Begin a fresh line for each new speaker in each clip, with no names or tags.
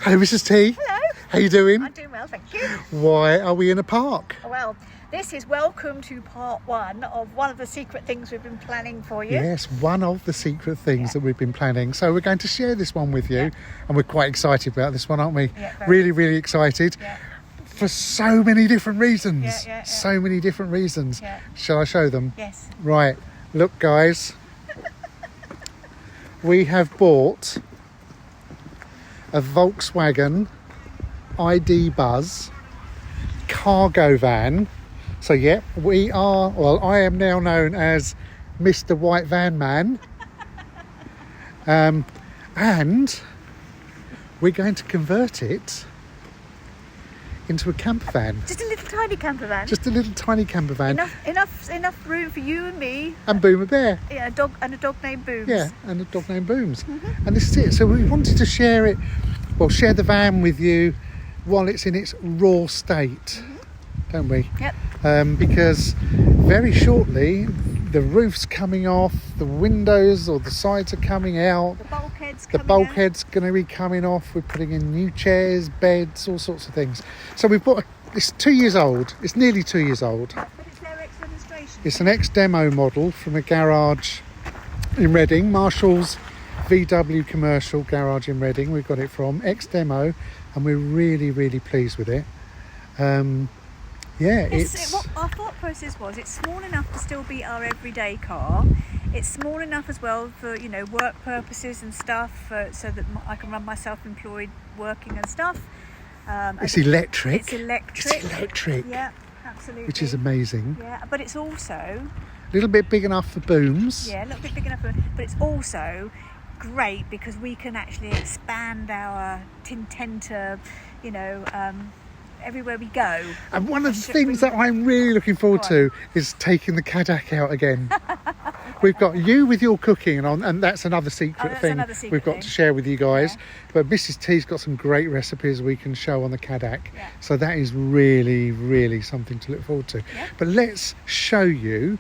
Hey, Mrs. T.
Hello.
How you doing?
I'm doing well, thank you.
Why are we in a park?
Well, this is welcome to part one of the secret things we've been planning for you.
Yes, one of the secret things that we've been planning. So we're going to share this one with you, and we're quite excited about this one, aren't we?
Yeah,
really excited.
Yeah.
For so many different reasons.
Yeah.
So many different reasons.
Yeah.
Shall I show them?
Yes.
Right, look guys. We have bought a Volkswagen ID Buzz cargo van. So yeah, I am now known as Mr. White Van Man. And we're going to convert it into a camper van.
Just a little tiny camper van.
Just a little tiny camper van.
Enough room for you and me.
And Boomer Bear.
Yeah, a dog named Booms.
Yeah, and a dog named Booms. And this is it. So we wanted to share the van with you while it's in its raw state, don't we?
Yep.
Because very shortly the roof's coming off, the windows or the sides are coming out.
The bulkhead's
going to be coming off. We're putting in new chairs, beds, all sorts of things. So we've bought it's 2 years old. It's nearly 2 years old.
But it's their ex-demonstration.
It's an ex-demo model from a garage in Reading, Marshall's VW commercial garage in Reading. We've got it from ex-demo, and we're really pleased with it.
What our thought process was, it's small enough to still be our everyday car. It's small enough as well for work purposes and stuff, so that I can run my self-employed working and stuff.
It's electric.
It's electric.
It's electric.
Yeah, absolutely.
Which is amazing.
Yeah, but it's also
A little bit big enough for Booms.
Yeah, a little bit big enough, but it's also great because we can actually expand our Tintenta, everywhere we go.
And one of the things that I'm really looking forward to is taking the Cadillac out again. We've got you with your cooking, and that's another secret thing we've got to share with you guys.
Yeah.
But Mrs. T's got some great recipes we can show on the Cadillac.
Yeah.
So that is really something to look forward to.
Yeah.
But let's show you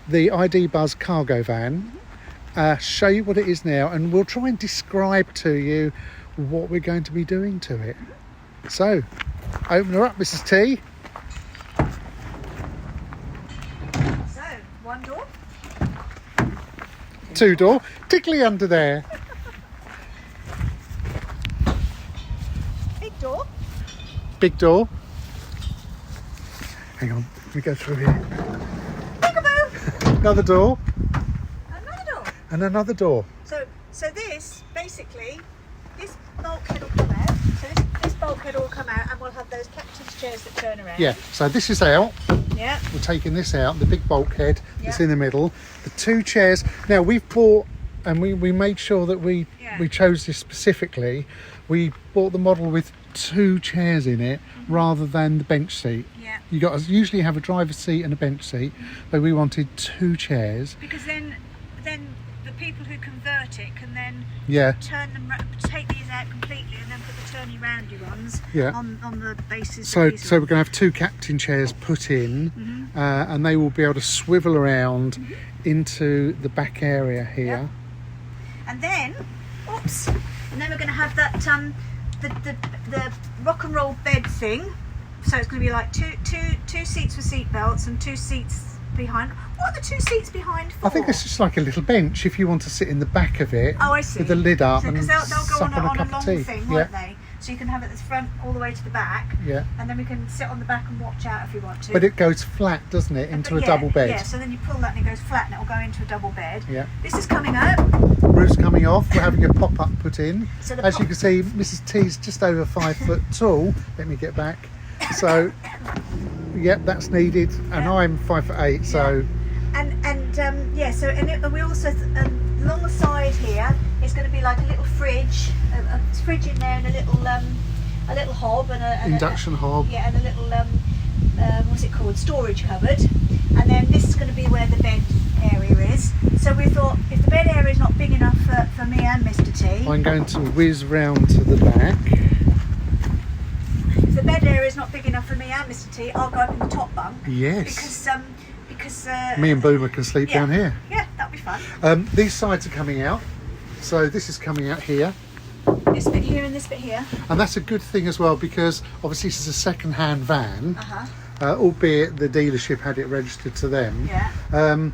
the ID Buzz cargo van, show you what it is now, and we'll try and describe to you what we're going to be doing to it. So, open her up, Mrs. T.
So, one door.
Two door. Tickly under there.
Big door.
Big door. Hang on, let me go through here.
Peekaboo.
Another door.
Another door.
And another door.
So this, basically, this bulkhead will come out. So this bulkhead will come out, and we'll have those captain's chairs that turn around.
Yeah, so this is out.
Yeah.
We're taking this out, the big bulkhead that's in the middle. The two chairs. Now we've bought, and we made sure that we chose this specifically. We bought the model with two chairs in it rather than the bench seat.
Yeah.
You got usually have a driver's seat and a bench seat, but we wanted two chairs.
Because then the people who convert it can then turn them, take these out completely, and then put the turny roundy ones on the basis.
So we're going to have two captain chairs put in, and they will be able to swivel around into the back area here.
Yep. And then, and then we're going to have that the rock and roll bed thing. So it's going to be like two seats with seat belts and two seats behind. What are the two seats behind for?
I think it's just like a little bench if you want to sit in the back of it.
Oh, I see.
With the lid up,
because
and
they'll go
sup
on a
cup
long
of tea.
thing, won't they? So you can have it this front all the way to the back.
Yeah.
And then we can sit on the back and watch out if we want to.
But it goes flat, doesn't it, into a double bed?
Yeah. So then you pull that and it goes flat, and it will go into a double bed.
Yeah.
This is coming up.
Roof's coming off. We're having a pop-up put in.
So
as you can see, Mrs. T's just over 5 foot tall. Let me get back. So, yep, that's needed, and I'm 5'8", so.
And we also along the side here is going to be like a little fridge, a fridge in there, and a little hob and a
induction hob.
Yeah, and a little what's it called? Storage cupboard. And then this is going to be where the bed area is. So we thought if the bed area is not big enough for me and Mr. T,
I'm going to whiz round to the back.
If the bed area is not big enough for me and Mr. T, I'll go up in the top bunk.
Yes.
Because
me and Boomer can sleep down here.
Yeah, that'll be fun.
These sides are coming out. So this is coming out here.
this bit here and this bit here.
And that's a good thing as well, because obviously this is a second-hand van,
Uh-huh.
albeit the dealership had it registered to them.
Yeah.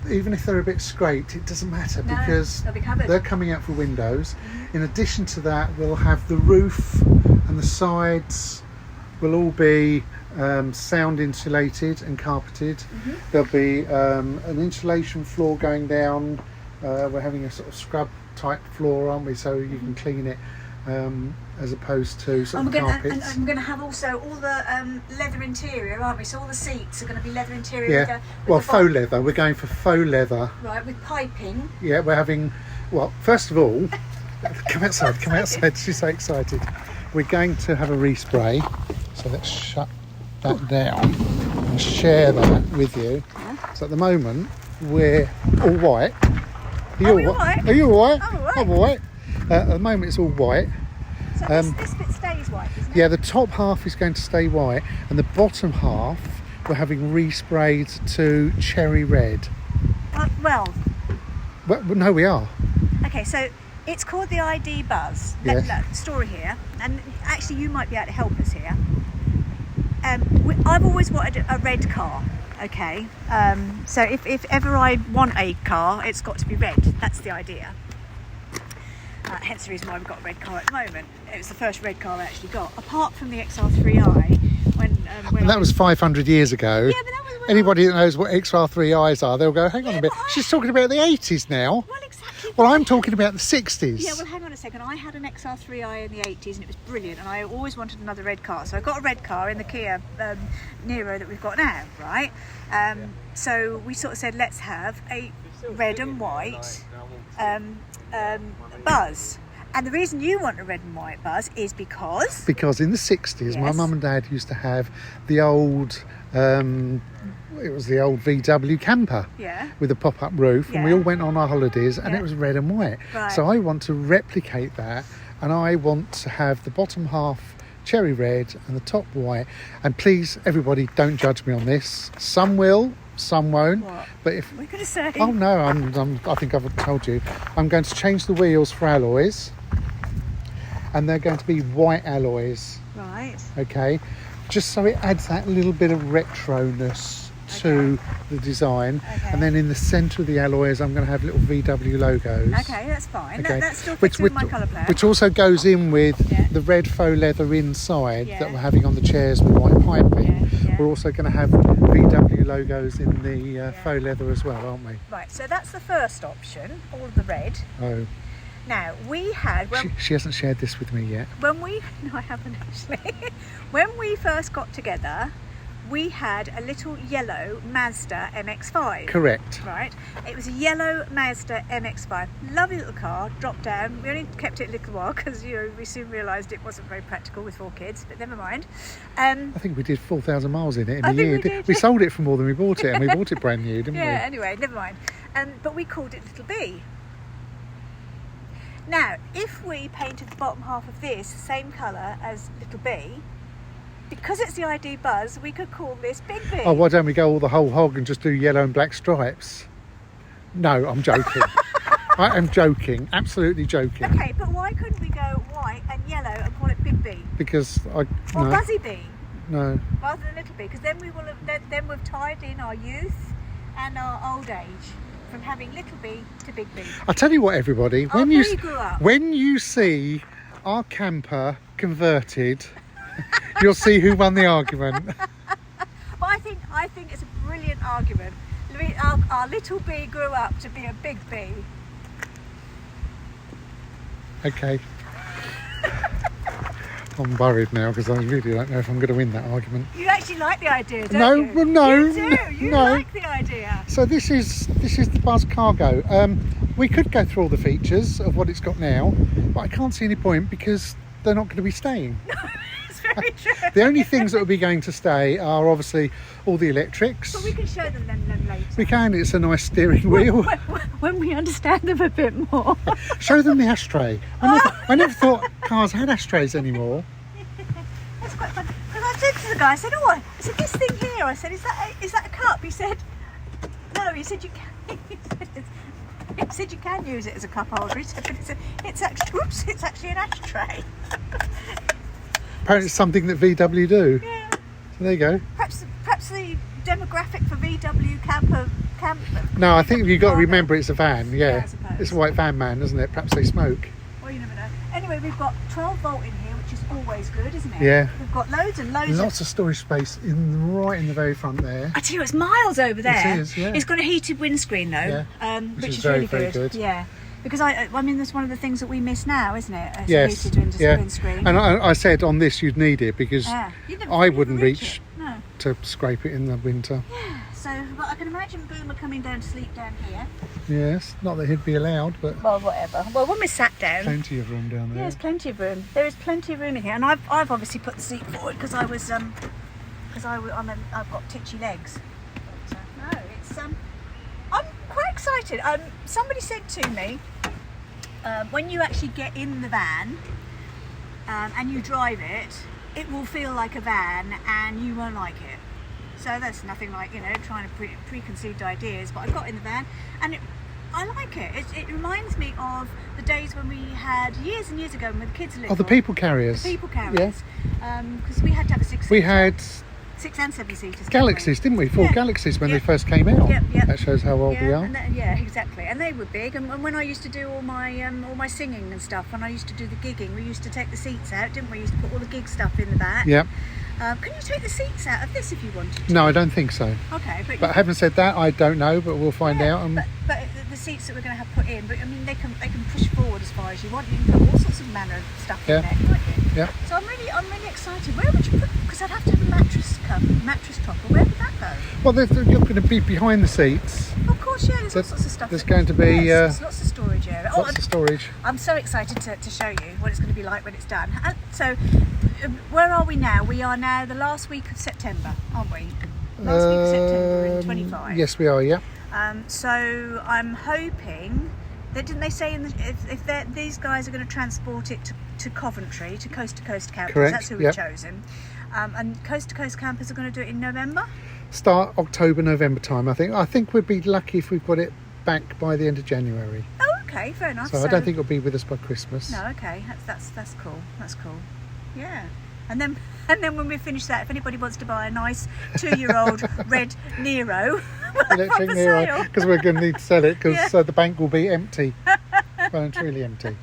Even if they're a bit scraped, it doesn't matter,
No,
because
they'll be covered.
they're coming out for windows. In addition to that, we'll have the roof and the sides will all be sound insulated and carpeted. There'll be an insulation floor going down. We're having a sort of scrub type floor, aren't we, so you can clean it as opposed to sort of carpets.
And I'm going to have also all the leather interior, aren't we? So all the seats are going to be leather interior.
Yeah, well, faux leather. We're going for faux leather.
Right, with piping.
Yeah, we're having, well, first of all, come outside, she's so excited. We're going to have a respray, so let's shut that down and share that with you.
Yeah.
So at the moment, we're all white.
Are we all white?
Are you all right?
I'm all right.
I'm all right. At the moment, it's all white.
So this bit stays white, isn't it?
Yeah, the top half is going to stay white, and the bottom half we're having resprayed to cherry red.
Well,
No, we are.
okay, so it's called the ID Buzz.
Yes.
Look, story here, and actually you might be able to help us here. I've always wanted a red car. Okay, so if ever I want a car, it's got to be red. That's the idea. Hence the reason why we've got a red car at the moment. It was the first red car I actually got, apart from the XR3i. When
that was 500 years ago.
Yeah, but that was when
Anybody that knows what XR3Is are, they'll go, hang on a bit. She's talking about the 80s now.
Well, exactly.
Well, I'm talking about the 60s.
Yeah, well, hang on a second. I had an XR3i in the 80s and it was brilliant, and I always wanted another red car. So I got a red car in the Kia Niro that we've got now, right? So we sort of said, let's have a red and white Buzz. And the reason you want a red and white Buzz is because...
Because in the 60s, my
Yes.
mum and dad used to have the old... it was the old VW camper.
Yeah.
With a pop-up roof, and we
Yeah.
all went on our holidays, and
Yeah.
it was red and white.
Right.
So I want to replicate that, and I want to have the bottom half cherry red and the top white. And please, everybody, don't judge me on this. Some will, some won't.
What?
But if...
What are you going to say?
Oh no, I think I've told you. I'm going to change the wheels for alloys, and they're going to be white alloys.
Right.
Okay, just so it adds that little bit of retroness to the design.
Okay.
And then in the centre of the alloys, I'm going to have little VW logos.
Okay, that's fine.
Okay.
That still fits with my colour plan.
Which also goes in with
Yeah.
the red faux leather inside
Yeah.
that we're having on the chairs with white piping.
Yeah.
We're also going to have VW logos in the faux leather as well, aren't we?
Right, so that's the first option, all of the red.
Oh,
Now, we had...
she hasn't shared this with me yet.
No, I haven't actually. When we first got together, we had a little yellow Mazda MX-5.
Correct.
Right, it was a yellow Mazda MX-5. Lovely little car, dropped down. We only kept it a little while because we soon realised it wasn't very practical with 4 kids, but never mind.
I think we did 4,000 miles in it in
I
a
think
year.
we did.
We sold it for more than we bought it, and we bought it brand new, didn't
Yeah,
we?
anyway, never mind. But we called it Little B. Now, if we painted the bottom half of this same colour as Little B, because it's the ID Buzz, we could call this Big B.
Oh, why don't we go all the whole hog and just do yellow and black stripes? No, I'm joking. I am joking, absolutely joking.
Okay, but why couldn't we go white and yellow and call it Big B?
Because
Or
no,
Buzzy B,
no.
rather than Little B? Because then then we've tied in our youth and our old age, from having Little B to Big B.
I'll tell you what, everybody.
After you grew up.
When you see our camper converted, you'll see who won the argument.
But I think it's a brilliant argument. Our Little B grew up to be a Big B.
Okay. I'm worried now because I really don't know if I'm going to win that argument.
You actually like the idea, don't
No,
you?
well, no,
You do. You
no.
like the idea.
So this is the Buzz Cargo. We could go through all the features of what it's got now, but I can't see any point because they're not going to be staying.
It's very true.
The only things that will be going to stay are obviously all the electrics.
But we can show them then later.
We can. It's a nice steering wheel.
When we understand them a bit more.
Show them the ashtray. I never thought cars had ashtrays anymore.
That's quite fun. Because I said to the guy, I said, "Oh, I said this thing here." I said, "Is that a cup?" He said, "No." He said, "You can." It said you can use it as a cup holder, but it's actually an ashtray.
Apparently it's something that VW do.
Yeah.
So there you go.
Perhaps the demographic for VW camper.
No, I think you've got to remember it's a van. Yeah,
I suppose.
it's a white van man, isn't it? Perhaps they smoke.
Well, you never know. Anyway, we've got 12 volt in here, which is always good, isn't it?
Yeah.
We've got loads and loads.
Lots of storage space right in the very front there.
I tell you, it's miles over there.
It is, yeah.
It's got a heated windscreen though, which is
very,
really
very good.
Yeah. Because I mean, that's one of the things that we miss now, isn't it? It's
Yes.
a heated windscreen.
And I said on this you'd need it because
You'd
I wouldn't
never
reach
it. No.
to scrape it in the winter.
Yeah. So, but I can imagine Boomer coming down to sleep down here.
Yes, not that he'd be allowed, but
Well, whatever. Well, when we sat down,
plenty of room down
yeah,
there.
there's plenty of room. There is plenty of room in here, and I've obviously put the seat forward because I've got titchy legs. But, no, it's I'm quite excited. Somebody said to me, when you actually get in the van and you drive it, it will feel like a van, and you won't like it. So that's nothing like, trying to preconceived ideas, but I got in the van and I like it. It reminds me of the days when we had, years and years ago, when the kids were little.
Oh, the people carriers.
The people carriers. Because we had to have a 6-seater.
We had
6 and 7-seaters.
Galaxies, didn't we? 4 Galaxies when they first came out.
Yep.
That shows how old we are.
And exactly. And they were big. And when I used to do all my singing and stuff, when I used to do the gigging, we used to take the seats out, didn't we? We used to put all the gig stuff in the back.
Yep.
Can you take the seats out of this if you wanted to?
No, I don't think so.
Okay,
but having said that, I don't know, but we'll find out.
But the seats that we're going to have put in, but I mean, they can push forward as far as you want. You can put all sorts of manner of stuff in there, can't you?
Yeah.
So I'm really excited. Where would you put? Because I'd have to have a mattress topper. Where would that go?
Well, you're going to be behind the seats.
Of course, yeah. There's all sorts of stuff.
There's going to be
there's lots of storage area.
Lots of storage.
I'm so excited to show you what it's going to be like when it's done. And so, where are we now? We are now the last week of September, aren't we? Last week of September in 25.
Yes, we are. Yeah.
So I'm hoping that, didn't they say if these guys are going to transport it to Coventry, to Coast Campers?
Correct.
That's who we've chosen. And Coast Campers are going to do it in November.
Start October, November time. I think we'd be lucky if we've got it back by the end of January.
Oh, okay, fair enough.
So I don't think it'll be with us by Christmas.
No, okay, that's cool. That's cool. Yeah. And then when we finish that, if anybody wants to buy a nice 2-year-old red Nero,
electric Nero, because we're going to need to sell it because the bank will be empty. Well, it's really empty.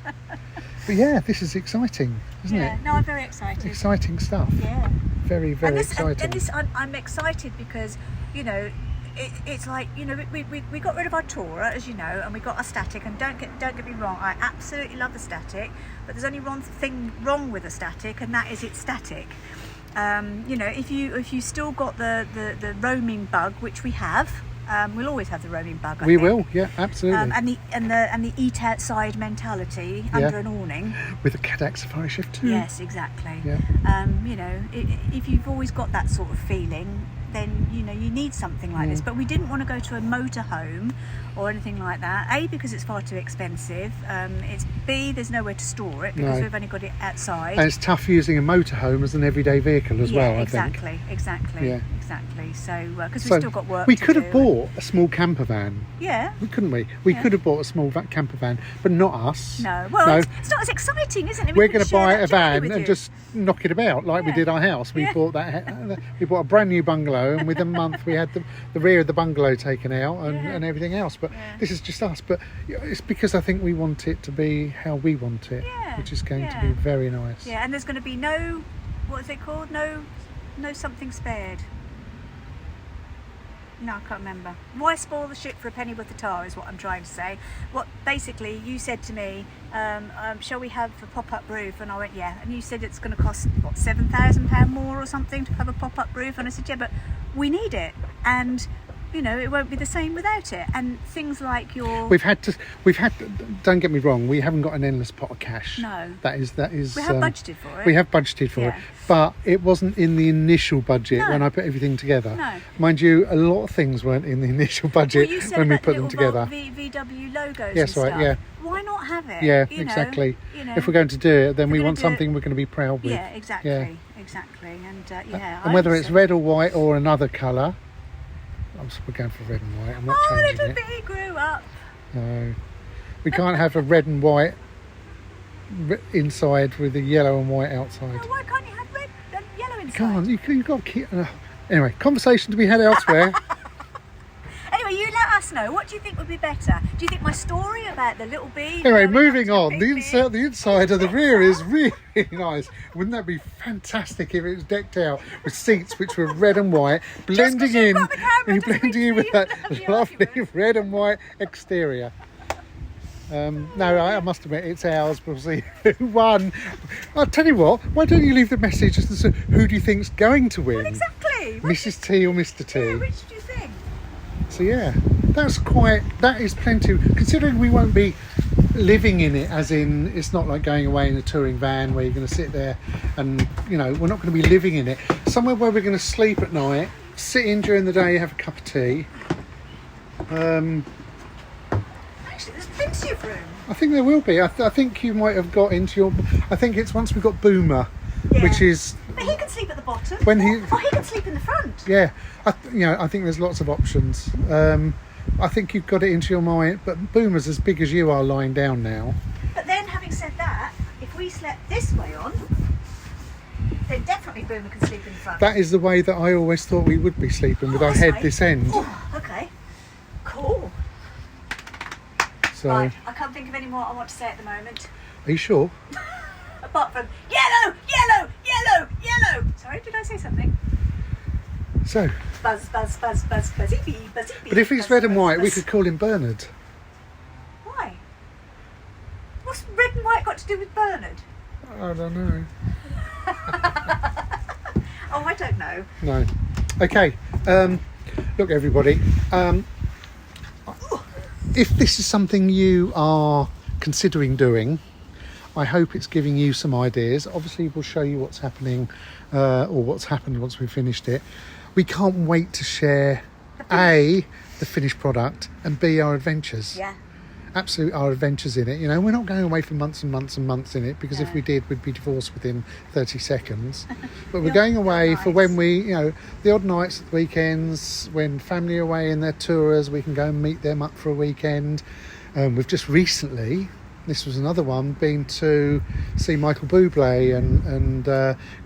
But yeah, this is exciting, isn't it?
Yeah, no, I'm very excited.
Exciting stuff.
Yeah.
Very, very exciting.
And this, I'm excited because, it's like, we got rid of our Tourer, as you know, and we got our static. And don't get me wrong, I absolutely love the static, but there's only one thing wrong with the static, and that is it's static. If you still got the roaming bug, which we have, we'll always have the roaming bug. I think.
Will, yeah, absolutely.
And the eat outside mentality under an awning
with the Cadillac Safari Shift too.
Yes, exactly.
Yeah.
If you've always got that sort of feeling, then you need something like this. But we didn't want to go to a motorhome or anything like that. A, because it's far too expensive. It's B, there's nowhere to store it because we've only got it outside.
And it's tough using a motorhome as an everyday vehicle as well. I think.
Exactly.
Yeah.
Exactly. So because we've still got work.
We
to
could
do.
have bought a small camper van.
Yeah.
Couldn't we? We could have bought a small camper van, but not us.
No. Well, it's not as exciting, isn't it?
We're going to buy a van and just knock it about like we did our house. We bought that. We bought a brand new bungalow, and within a month we had the rear of the bungalow taken out and everything else. But this is just us. But it's because I think we want it to be how we want it, which is going to be very nice.
Yeah, and there's going to be no, what is it called? No something spared. No, I can't remember. Why spoil the ship for a penny worth of tar is what I'm trying to say. What basically you said to me, shall we have a pop-up roof? And I went, yeah. And you said it's going to cost, what, £7,000 more or something to have a pop-up roof? And I said, yeah, but we need it. And it won't be the same without it. And things like we've had to, don't get me wrong, we haven't got an endless pot of cash.
No. That is.
We have budgeted for it.
We have budgeted for it. But it wasn't in the initial budget when I put everything together.
No.
Mind you, a lot of things weren't in the initial budget when we put them together.
VW logos
yes,
and
right,
stuff.
yeah.
Why not have it?
Yeah, exactly. If we're going to do it, then we want something we're going to be proud with.
Yeah, exactly. Yeah. Exactly. And
and whether it's red or white or another colour, we're going for red and white. I'm not changing it.
Little bit grew up.
No. We can't have a red and white inside with a yellow and white outside.
No, why can't you have red and yellow inside?
You can't. You've got to keep... Anyway, conversation to be had elsewhere.
Anyway, you let us know. What do you think would be better? Do you think my story about the little bee?
Anyway,
going
moving
up to
on.
the big
The inside of the rear is really nice. Wouldn't that be fantastic if it was decked out with seats which were red and white, blending in,
got the camera, just
blending in with
makes
that
me have the
lovely
argument.
red and white exterior. No, I must admit it's ours. We'll see who won. I'll tell you what. Why don't you leave the message as to who do you think's going to win?
Well, exactly.
Mrs. T or Mr. T?
Yeah, which do you think?
So yeah, that is plenty. Considering we won't be living in it, as in it's not like going away in a touring van where you're going to sit there and, you know, we're not going to be living in it. Somewhere where we're going to sleep at night, sit in during the day, have a cup of tea.
Actually, there's plenty of room.
I think there will be. I think you might have got into your... I think it's once we've got Boomer,
Yeah.
which is...
But he can sleep at the bottom.
When he-
Or he can sleep in the front.
Yeah, I think there's lots of options. I think you've got it into your mind, but Boomer's as big as you are lying down now.
But then, having said that, if we slept this way on, then definitely Boomer can sleep in the front.
That is the way that I always thought we would be sleeping, with our
This
head
way?
this end.
Oh, okay. Cool.
So,
Right, I can't think of any more I want to say at the moment.
are you sure?
Apart from yellow, yellow, yellow, yellow. Sorry, did I say something?
So,
Buzz, buzz, buzz, buzz, buzzy bee, buzzy bee.
but if it's
buzz,
red and
buzz,
white, we
buzz.
could call him Bernard.
Why? What's red and white got to do with Bernard?
I don't know.
Oh, I don't know.
No. Okay. Look, everybody. If this is something you are considering doing, I hope it's giving you some ideas. Obviously, we'll show you what's happening or what's happened once we've finished it. We can't wait to share, A, the finished product, and B, our adventures.
Yeah.
Absolutely, our adventures in it. You know, we're not going away for months and months and months in it, because if
No.
we did, we'd be divorced within 30 seconds. But we're
The
going
odd
away for
nights.
when we, you know, the odd nights, weekends, when family are away in their tours, we can go and meet them up for a weekend. We've just recently, this was another one, been to see Michael Bublé and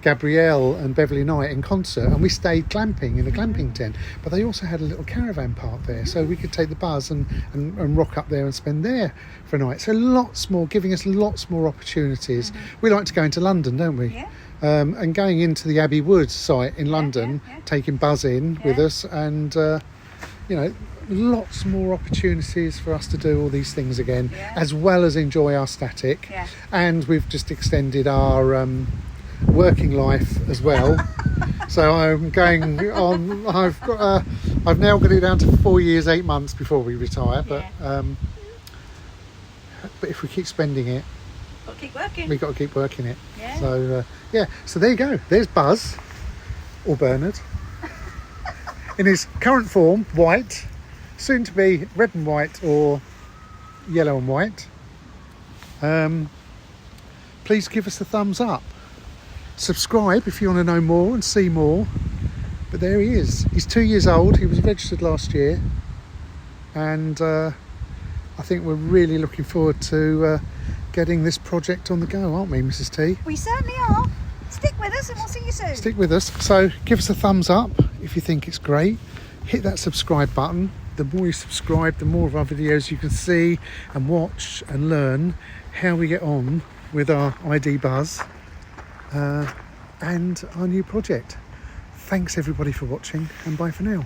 Gabrielle and Beverly Knight in concert, and we stayed glamping in a glamping tent, but they also had a little caravan park there, so we could take the bus and rock up there and spend there for a night. So lots more, giving us lots more opportunities. We like to go into London, don't we?
Yeah.
And going into the Abbey Wood site in London,
yeah.
taking Buzz in with
Yeah.
us, and you know, lots more opportunities for us to do all these things again,
Yeah.
as well as enjoy our static.
Yeah.
And we've just extended our working life as well. So I'm going on. I've now got it down to 4 years, 8 months before we retire. But but if we keep spending it,
Got to keep working.
we've got to keep working it.
Yeah.
So yeah. So there you go. There's Buzz, or Bernard, in his current form, white, soon to be red and white or yellow and white. Please give us a thumbs up. Subscribe if you want to know more and see more. But there he is. He's 2 years old. He was registered last year, and I think we're really looking forward to getting this project on the go, aren't we, Mrs. T?
We certainly are. Stick with us and we'll see you soon.
Stick with us. So give us a thumbs up if you think it's great. Hit that subscribe button. The more you subscribe, the more of our videos you can see and watch and learn how we get on with our ID Buzz and our new project. Thanks everybody for watching, and bye for now.